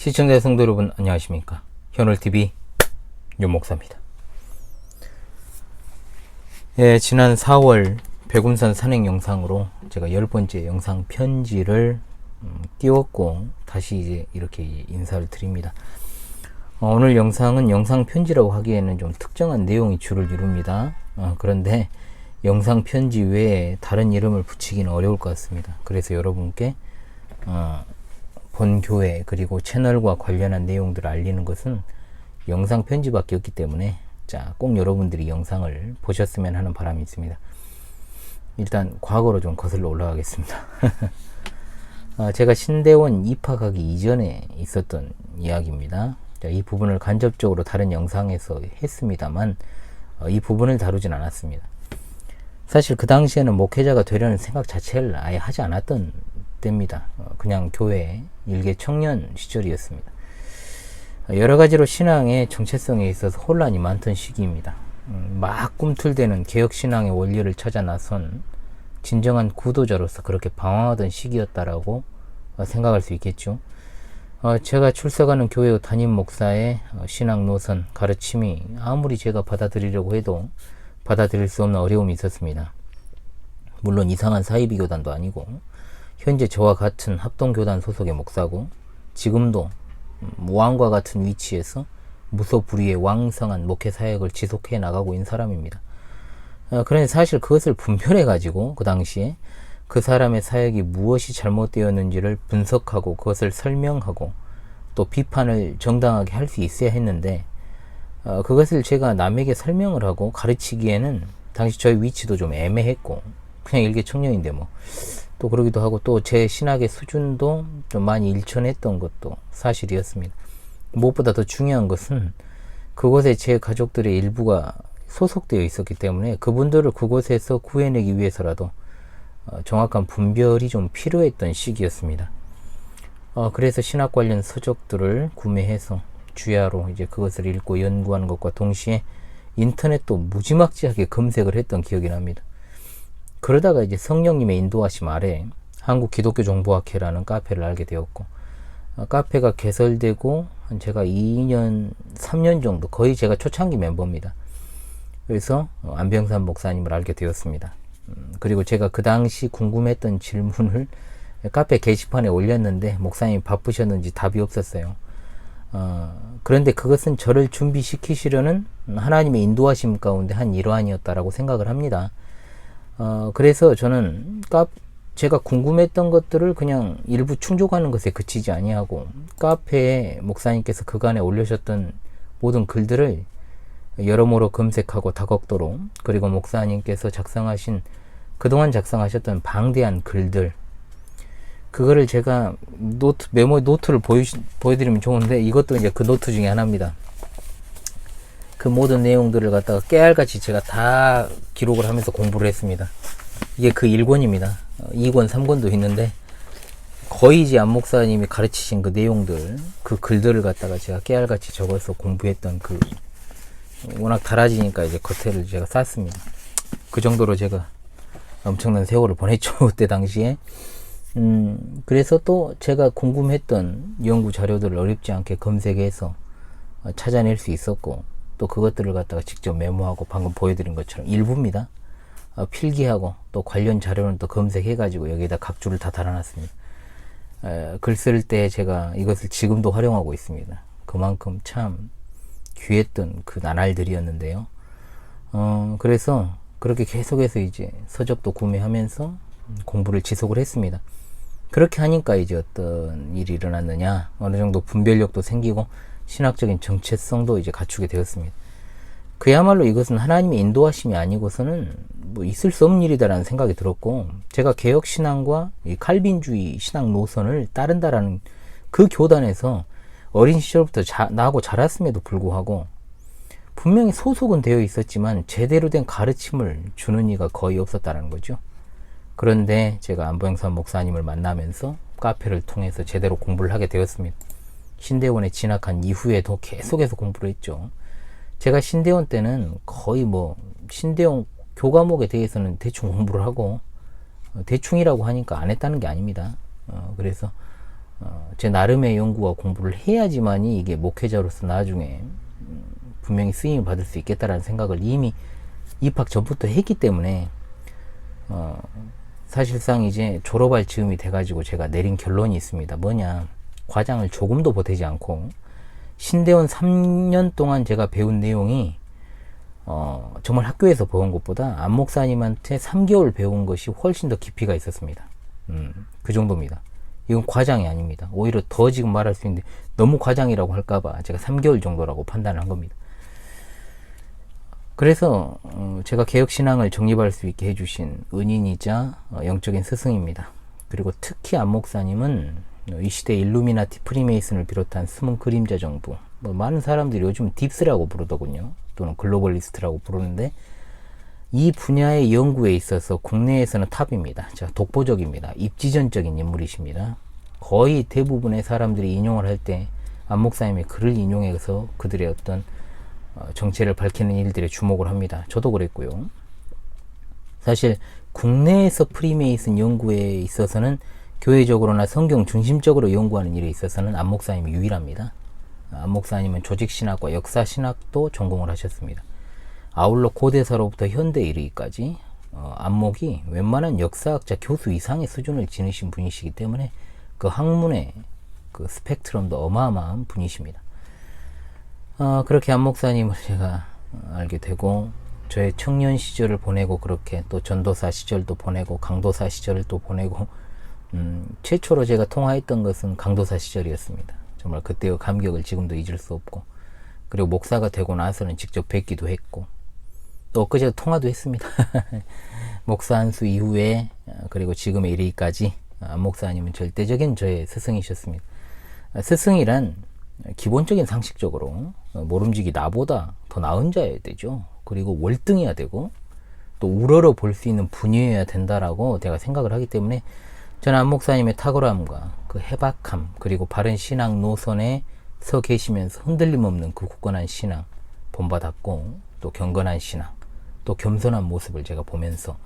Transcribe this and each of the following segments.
시청자 성도 여러분 안녕하십니까. 현월TV 윤목사입니다. 지난 4월 백운산 산행 영상으로 제가 10번째 영상 편지를 띄웠고 다시 이제 이렇게 인사를 드립니다. 오늘 영상은 영상 편지라고 하기에는 좀 특정한 내용이 주를 이룹니다. 그런데 영상 편지 외에 다른 이름을 붙이기는 어려울 것 같습니다. 그래서 여러분께 본 교회 그리고 채널과 관련한 내용들을 알리는 것은 영상 편지밖에 없기 때문에 꼭 여러분들이 영상을 보셨으면 하는 바람이 있습니다. 일단 과거로 좀 거슬러 올라가겠습니다. 제가 신대원 입학하기 이전에 있었던 이야기입니다. 이 부분을 간접적으로 다른 영상에서 했습니다만 이 부분을 다루진 않았습니다. 사실 그 당시에는 목회자가 되려는 생각 자체를 아예 하지 않았던 때입니다. 그냥 교회 일개 청년 시절이었습니다. 여러 가지로 신앙의 정체성에 있어서 혼란이 많던 시기입니다. 막 꿈틀대는 개혁신앙의 원리를 찾아 나선 진정한 구도자로서 그렇게 방황하던 시기였다라고 생각할 수 있겠죠. 제가 출석하는 교회 담임 목사의 신앙 노선, 가르침이 아무리 제가 받아들이려고 해도 받아들일 수 없는 어려움이 있었습니다. 물론 이상한 사이비 교단도 아니고 현재 저와 같은 합동교단 소속의 목사고 지금도 왕과 같은 위치에서 무소불위의 왕성한 목회 사역을 지속해 나가고 있는 사람입니다. 그런데 사실 그것을 분별해 가지고 그 당시에 그 사람의 사역이 무엇이 잘못되었는지를 분석하고 그것을 설명하고 또 비판을 정당하게 할 수 있어야 했는데 그것을 제가 남에게 설명을 하고 가르치기에는 당시 저의 위치도 좀 애매했고 그냥 일개 청년인데 또 그러기도 하고 또 제 신학의 수준도 좀 많이 일천했던 것도 사실이었습니다. 무엇보다 더 중요한 것은 그곳에 제 가족들의 일부가 소속되어 있었기 때문에 그분들을 그곳에서 구해내기 위해서라도 정확한 분별이 좀 필요했던 시기였습니다. 그래서 신학 관련 서적들을 구매해서 주야로 이제 그것을 읽고 연구하는 것과 동시에 인터넷도 무지막지하게 검색을 했던 기억이 납니다. 그러다가 이제 성령님의 인도하심 아래 한국기독교정보학회라는 카페를 알게 되었고 카페가 개설되고 제가 2년, 3년 정도 거의 제가 초창기 멤버입니다. 그래서 안병산 목사님을 알게 되었습니다. 그리고 제가 그 당시 궁금했던 질문을 카페 게시판에 올렸는데 목사님이 바쁘셨는지 답이 없었어요. 그런데 그것은 저를 준비시키시려는 하나님의 인도하심 가운데 한 일환이었다라고 생각을 합니다. 그래서 저는 제가 궁금했던 것들을 그냥 일부 충족하는 것에 그치지 아니하고 카페에 목사님께서 그간에 올려주셨던 모든 글들을 여러모로 검색하고 다각도로 그리고 목사님께서 그동안 작성하셨던 방대한 글들 그거를 제가 메모 노트를 보여드리면 좋은데 이것도 이제 그 노트 중에 하나입니다. 그 모든 내용들을 갖다가 깨알같이 제가 다 기록을 하면서 공부를 했습니다. 이게 그 1권입니다. 2권, 3권도 있는데 거의 이제 안 목사님이 가르치신 그 내용들, 그 글들을 갖다가 제가 깨알같이 적어서 공부했던 워낙 달아지니까 이제 겉에를 제가 쌌습니다. 그 정도로 제가 엄청난 세월을 보냈죠. 그때 당시에. 그래서 또 제가 궁금했던 연구 자료들을 어렵지 않게 검색해서 찾아낼 수 있었고 또 그것들을 갖다가 직접 메모하고 방금 보여드린 것처럼 일부입니다. 필기하고 또 관련 자료는 또 검색해가지고 여기에다 각주를 다 달아놨습니다. 글 쓸 때 제가 이것을 지금도 활용하고 있습니다. 그만큼 참 귀했던 그 나날들이었는데요. 그래서 그렇게 계속해서 이제 서적도 구매하면서 공부를 지속을 했습니다. 그렇게 하니까 이제 어떤 일이 일어났느냐, 어느 정도 분별력도 생기고 신학적인 정체성도 이제 갖추게 되었습니다. 그야말로 이것은 하나님의 인도하심이 아니고서는 있을 수 없는 일이다라는 생각이 들었고 제가 개혁신앙과 이 칼빈주의 신앙 노선을 따른다라는 그 교단에서 어린 시절부터 나고 자랐음에도 불구하고 분명히 소속은 되어 있었지만 제대로 된 가르침을 주는 이가 거의 없었다는 거죠. 그런데 제가 안병산 목사님을 만나면서 카페를 통해서 제대로 공부를 하게 되었습니다. 신대원에 진학한 이후에도 계속해서 공부를 했죠. 제가 신대원 때는 거의 신대원 교과목에 대해서는 대충 공부를 하고 대충이라고 하니까 안 했다는 게 아닙니다. 그래서 제 나름의 연구와 공부를 해야지만이 이게 목회자로서 나중에 분명히 쓰임을 받을 수 있겠다라는 생각을 이미 입학 전부터 했기 때문에 사실상 이제 졸업할 즈음이 돼가지고 제가 내린 결론이 있습니다. 뭐냐, 과장을 조금도 보태지 않고 신대원 3년 동안 제가 배운 내용이 정말 학교에서 배운 것보다 안 목사님한테 3개월 배운 것이 훨씬 더 깊이가 있었습니다. 그 정도입니다. 이건 과장이 아닙니다. 오히려 더 지금 말할 수 있는데 너무 과장이라고 할까봐 제가 3개월 정도라고 판단을 한 겁니다. 그래서 제가 개혁신앙을 정립할 수 있게 해주신 은인이자 영적인 스승입니다. 그리고 특히 안 목사님은 이 시대 일루미나티 프리메이슨을 비롯한 숨은 그림자 정부, 많은 사람들이 요즘 딥스라고 부르더군요. 또는 글로벌리스트라고 부르는데 이 분야의 연구에 있어서 국내에서는 탑입니다. 자, 독보적입니다. 입지전적인 인물이십니다. 거의 대부분의 사람들이 인용을 할 때 안 목사님의 글을 인용해서 그들의 어떤 정체를 밝히는 일들에 주목을 합니다. 저도 그랬고요. 사실 국내에서 프리메이슨 연구에 있어서는 교회적으로나 성경 중심적으로 연구하는 일에 있어서는 안 목사님이 유일합니다. 안 목사님은 조직신학과 역사신학도 전공을 하셨습니다. 아울러 고대사로부터 현대에 이르기까지 안목이 웬만한 역사학자 교수 이상의 수준을 지니신 분이시기 때문에 그 학문의 그 스펙트럼도 어마어마한 분이십니다. 그렇게 안 목사님을 제가 알게 되고 저의 청년 시절을 보내고 그렇게 또 전도사 시절도 보내고 강도사 시절을 또 보내고 최초로 제가 통화했던 것은 강도사 시절이었습니다. 정말 그때의 감격을 지금도 잊을 수 없고, 그리고 목사가 되고 나서는 직접 뵙기도 했고 또 엊그제 통화도 했습니다. 목사 안수 이후에 그리고 지금에 이르기까지 안 목사님은 절대적인 저의 스승이셨습니다. 스승이란 기본적인 상식적으로 모름지기 나보다 더 나은 자여야 되죠. 그리고 월등해야 되고 또 우러러 볼 수 있는 분이어야 된다라고 제가 생각을 하기 때문에 저는 안 목사님의 탁월함과 그 해박함, 그리고 바른 신앙 노선에 서 계시면서 흔들림 없는 그 굳건한 신앙 본받았고, 또 경건한 신앙, 또 겸손한 모습을 제가 보면서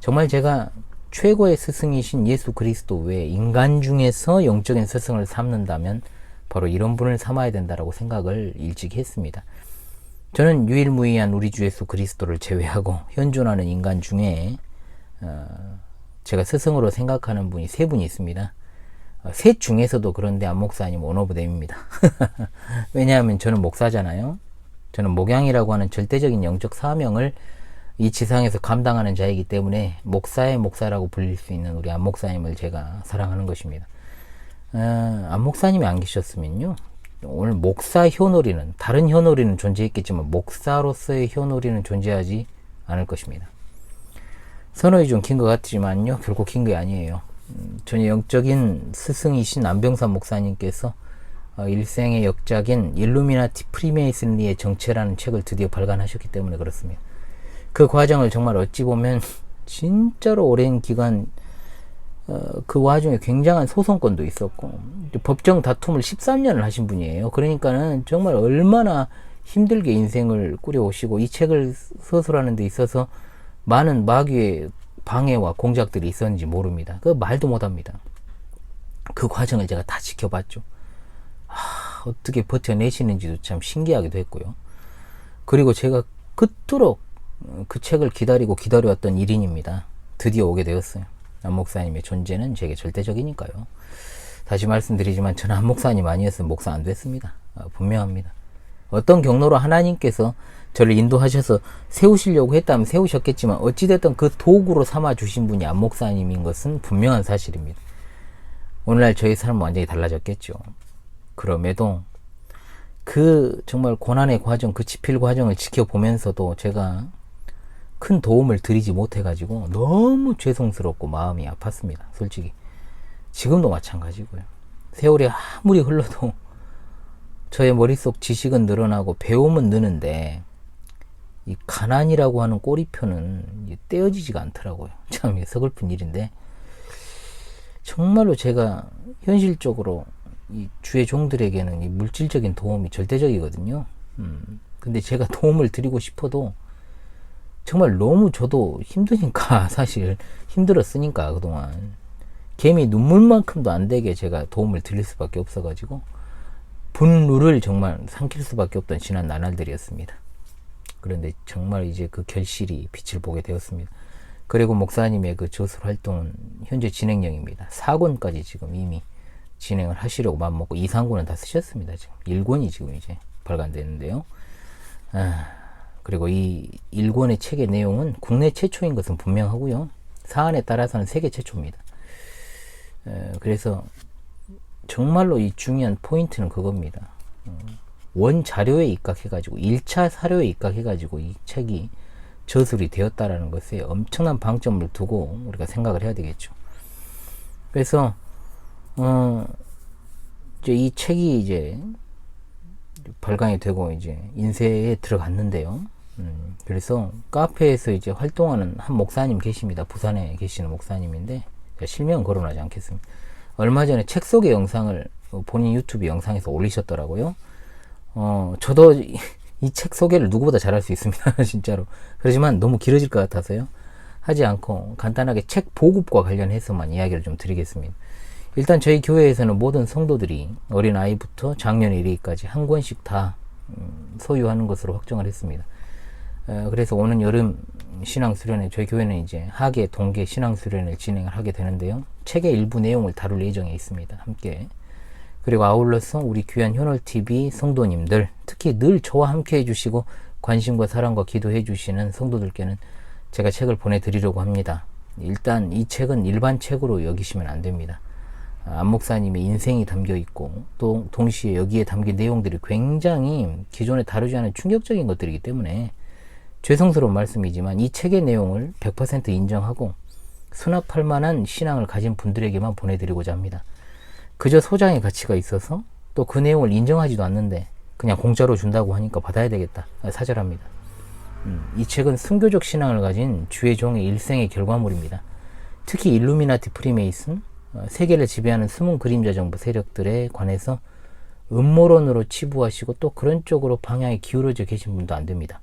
정말 제가 최고의 스승이신 예수 그리스도 외에 인간 중에서 영적인 스승을 삼는다면 바로 이런 분을 삼아야 된다라고 생각을 일찍 했습니다. 저는 유일무이한 우리 주 예수 그리스도를 제외하고 현존하는 인간 중에 제가 스승으로 생각하는 분이 세 분이 있습니다. 셋 중에서도 그런데 안 목사님 원 오브 댐입니다. 왜냐하면 저는 목사잖아요. 저는 목양이라고 하는 절대적인 영적 사명을 이 지상에서 감당하는 자이기 때문에 목사의 목사라고 불릴 수 있는 우리 안 목사님을 제가 사랑하는 것입니다. 안 목사님이 안 계셨으면요, 오늘 목사 효놀이는, 다른 효놀이는 존재했겠지만 목사로서의 효놀이는 존재하지 않을 것입니다. 선호이 좀 긴 것 같지만요, 결국 긴 게 아니에요. 전의 영적인 스승이신 안병산 목사님께서 일생의 역작인 일루미나티 프리메이슨리의 정체라는 책을 드디어 발간하셨기 때문에 그렇습니다. 그 과정을 정말 어찌 보면 진짜로 오랜 기간 그 와중에 굉장한 소송권도 있었고 법정 다툼을 13년을 하신 분이에요. 그러니까는 정말 얼마나 힘들게 인생을 꾸려오시고 이 책을 서술하는 데 있어서 많은 마귀의 방해와 공작들이 있었는지 모릅니다. 그 말도 못합니다. 그 과정을 제가 다 지켜봤죠. 어떻게 버텨내시는지도 참 신기하기도 했고요. 그리고 제가 그토록 그 책을 기다려왔던 일인입니다. 드디어 오게 되었어요. 안 목사님의 존재는 제게 절대적이니까요. 다시 말씀드리지만 저는 안 목사님 아니었으면 목사 안 됐습니다. 분명합니다. 어떤 경로로 하나님께서 저를 인도하셔서 세우시려고 했다면 세우셨겠지만 어찌됐든 그 도구로 삼아 주신 분이 안 목사님인 것은 분명한 사실입니다. 오늘날 저희 삶은 완전히 달라졌겠죠. 그럼에도 그 정말 고난의 과정, 그 지필 과정을 지켜보면서도 제가 큰 도움을 드리지 못해가지고 너무 죄송스럽고 마음이 아팠습니다. 솔직히 지금도 마찬가지고요. 세월이 아무리 흘러도 저의 머릿속 지식은 늘어나고 배움은 느는데 이 가난이라고 하는 꼬리표는 떼어지지가 않더라고요. 참 서글픈 일인데 정말로 제가 현실적으로 이 주의 종들에게는 이 물질적인 도움이 절대적이거든요. 근데 제가 도움을 드리고 싶어도 정말 너무 저도 힘드니까, 사실 힘들었으니까 그동안 개미 눈물만큼도 안 되게 제가 도움을 드릴 수밖에 없어가지고 분노를 정말 삼킬 수밖에 없던 지난 나날들이었습니다. 그런데 정말 이제 그 결실이 빛을 보게 되었습니다. 그리고 목사님의 그 저술 활동은 현재 진행형입니다. 4권까지 지금 이미 진행을 하시려고 마음먹고 2, 3권은 다 쓰셨습니다. 지금 1권이 지금 이제 발간되는데요. 그리고 이 1권의 책의 내용은 국내 최초인 것은 분명하고요. 사안에 따라서는 세계 최초입니다. 그래서 정말로 이 중요한 포인트는 그겁니다. 원 자료에 입각해가지고 1차 사료에 입각해가지고 이 책이 저술이 되었다라는 것에 엄청난 방점을 두고 우리가 생각을 해야 되겠죠. 그래서 이제 이 책이 이제 발간이 되고 이제 인쇄에 들어갔는데요. 그래서 카페에서 이제 활동하는 한 목사님 계십니다. 부산에 계시는 목사님인데 실명은 거론하지 않겠습니다. 얼마 전에 책 소개 영상을 본인 유튜브 영상에서 올리셨더라고요. 저도 이 책 소개를 누구보다 잘할 수 있습니다. 진짜로. 그렇지만 너무 길어질 것 같아서요. 하지 않고 간단하게 책 보급과 관련해서만 이야기를 좀 드리겠습니다. 일단 저희 교회에서는 모든 성도들이 어린아이부터 장년 일기까지 한 권씩 다 소유하는 것으로 확정을 했습니다. 그래서 오는 여름 신앙수련회, 저희 교회는 이제 하계, 동계 신앙수련회를 진행을 하게 되는데요. 책의 일부 내용을 다룰 예정에 있습니다. 함께. 그리고 아울러서 우리 귀한 현월TV 성도님들, 특히 늘 저와 함께 해주시고 관심과 사랑과 기도해 주시는 성도들께는 제가 책을 보내드리려고 합니다. 일단 이 책은 일반 책으로 여기시면 안 됩니다. 안 목사님의 인생이 담겨 있고 또 동시에 여기에 담긴 내용들이 굉장히 기존에 다루지 않은 충격적인 것들이기 때문에 죄송스러운 말씀이지만 이 책의 내용을 100% 인정하고 수납할 만한 신앙을 가진 분들에게만 보내드리고자 합니다. 그저 소장의 가치가 있어서 또 그 내용을 인정하지도 않는데 그냥 공짜로 준다고 하니까 받아야 되겠다. 사절합니다. 이 책은 순교적 신앙을 가진 주의 종의 일생의 결과물입니다. 특히 일루미나티 프리메이슨, 세계를 지배하는 숨은 그림자 정부 세력들에 관해서 음모론으로 치부하시고 또 그런 쪽으로 방향이 기울어져 계신 분도 안 됩니다.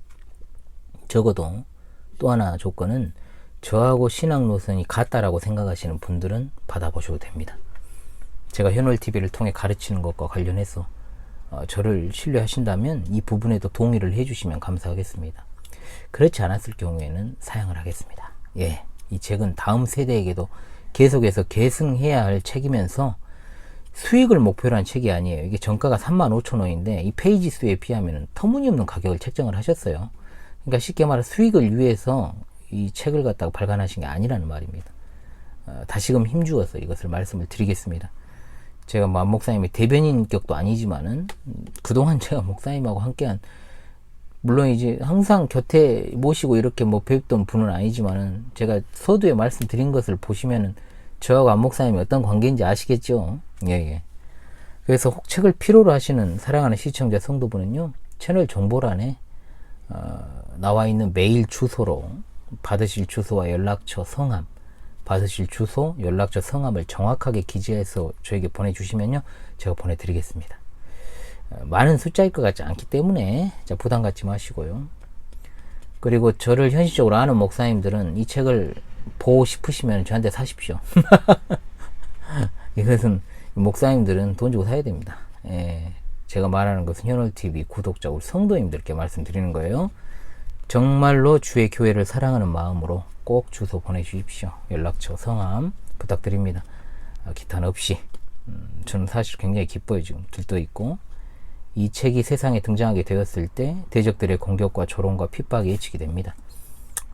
적어도 또 하나 조건은 저하고 신앙 노선이 같다라고 생각하시는 분들은 받아보셔도 됩니다. 제가 현월TV를 통해 가르치는 것과 관련해서 저를 신뢰하신다면 이 부분에도 동의를 해주시면 감사하겠습니다. 그렇지 않았을 경우에는 사양을 하겠습니다. 예, 이 책은 다음 세대에게도 계속해서 계승해야 할 책이면서 수익을 목표로 한 책이 아니에요. 이게 정가가 35,000원인데 이 페이지 수에 비하면 터무니없는 가격을 책정을 하셨어요. 그러니까 쉽게 말해 수익을 위해서 이 책을 갖다가 발간하신 게 아니라는 말입니다. 다시금 힘주어서 이것을 말씀을 드리겠습니다. 제가 목사님의 대변인 격도 아니지만은 그동안 제가 목사님하고 함께한, 물론 이제 항상 곁에 모시고 이렇게 뭐 뵙던 분은 아니지만은 제가 서두에 말씀드린 것을 보시면은 저하고 안 목사님이 어떤 관계인지 아시겠죠? 예. 그래서 혹 책을 필요로 하시는 사랑하는 시청자 성도분은요, 채널 정보란에 나와 있는 메일 주소로 받으실 주소와 연락처, 성함, 받으실 주소, 연락처, 성함을 정확하게 기재해서 저에게 보내주시면요, 제가 보내드리겠습니다. 많은 숫자일 것 같지 않기 때문에 부담 갖지 마시고요. 그리고 저를 현실적으로 아는 목사님들은 이 책을 보고 싶으시면 저한테 사십시오. 이것은 목사님들은 돈 주고 사야 됩니다. 예, 제가 말하는 것은 현월TV 구독자 우리 성도님들께 말씀드리는 거예요. 정말로 주의 교회를 사랑하는 마음으로 꼭 주소 보내주십시오. 연락처, 성함 부탁드립니다. 기탄 없이. 저는 사실 굉장히 기뻐요. 지금 들떠있고 이 책이 세상에 등장하게 되었을 때 대적들의 공격과 조롱과 핍박이 예측이 됩니다.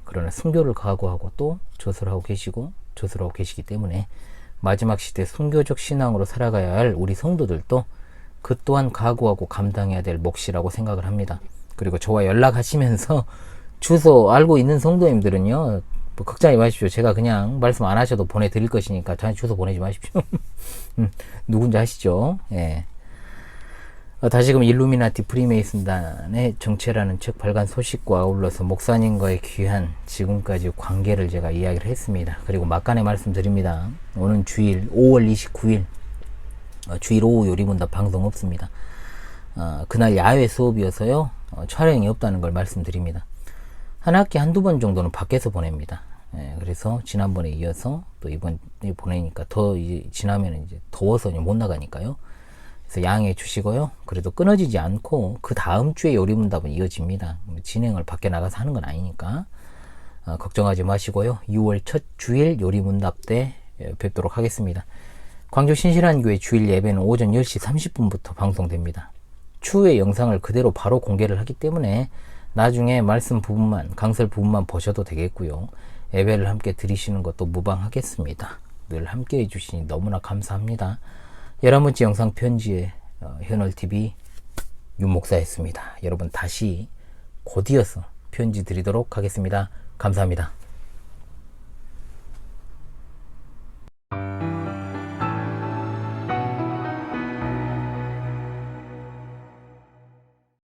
그러나 순교를 각오하고 또 저술하고 계시고 저술하고 계시기 때문에 마지막 시대 순교적 신앙으로 살아가야 할 우리 성도들도 그 또한 각오하고 감당해야 될 몫이라고 생각을 합니다. 그리고 저와 연락하시면서 주소 알고 있는 성도님들은요, 뭐 걱정하지 마십시오. 제가 그냥 말씀 안 하셔도 보내드릴 것이니까 저한테 주소 보내지 마십시오. 누군지 아시죠? 예. 다시금 일루미나티 프리메이슨단의 정체라는 책 발간 소식과 아울러서 목사님과의 귀한 지금까지 관계를 제가 이야기를 했습니다. 그리고 막간에 말씀드립니다. 오는 주일 5월 29일 주일 오후 요리문답 방송 없습니다. 그날 야외 수업이어서요, 촬영이 없다는 걸 말씀드립니다. 한 학기 한두 번 정도는 밖에서 보냅니다. 그래서 지난번에 이어서 또 이번에 보내니까 더 이제 지나면 이제 더워서 이제 못 나가니까요. 그래서 양해해 주시고요. 그래도 끊어지지 않고 그 다음 주에 요리문답은 이어집니다. 진행을 밖에 나가서 하는 건 아니니까 걱정하지 마시고요. 6월 첫 주일 요리문답 때 뵙도록 하겠습니다. 광주 신실한교회 주일 예배는 오전 10시 30분부터 방송됩니다. 추후에 영상을 그대로 바로 공개를 하기 때문에 나중에 말씀 부분만, 강설 부분만 보셔도 되겠고요. 예배를 함께 드리시는 것도 무방하겠습니다. 늘 함께 해주시니 너무나 감사합니다. 11번째 영상 편지의 현월TV 윤목사였습니다. 여러분 다시 곧 이어서 편지 드리도록 하겠습니다. 감사합니다.